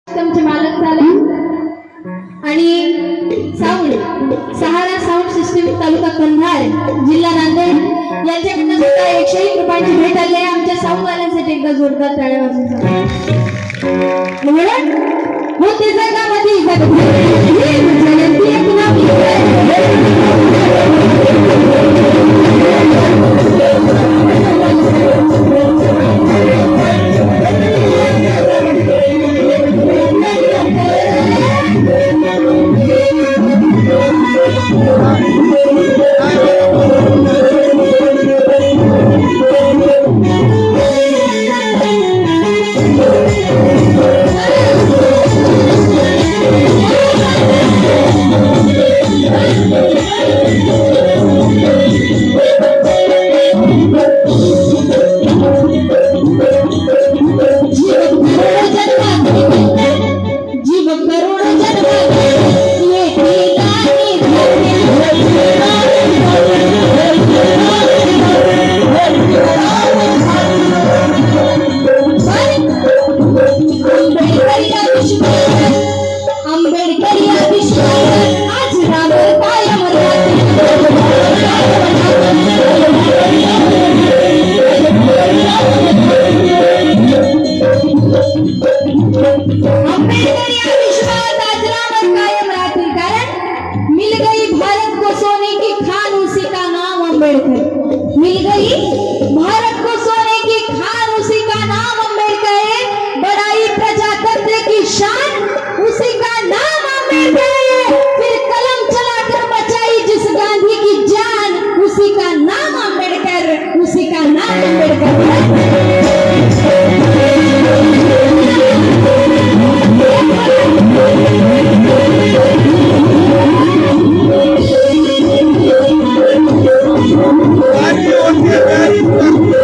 सिस्टमचे मालक झाले आणि सहारा साऊंड सिस्टीम तालुका कंधार जिल्हा नांदेड यांच्याकडून सुद्धा 101 रुपयांची भेट आली आहे। आमच्या साऊंडवाल्यांसाठी एकदा जोरदार टाळ्या वाजवा। म्हणून होते जगामध्ये जगती एक नाव मिल गई भारत को सोने की खान उसी का नाम अम्बेडकर है। बढ़ाई प्रजातंत्र की शान उसी का नाम अम्बेडकर है। फिर कलम चलाकर बचाई जिस गांधी की जान उसी का नाम अम्बेडकर, उसी का नाम अम्बेडकर है। Very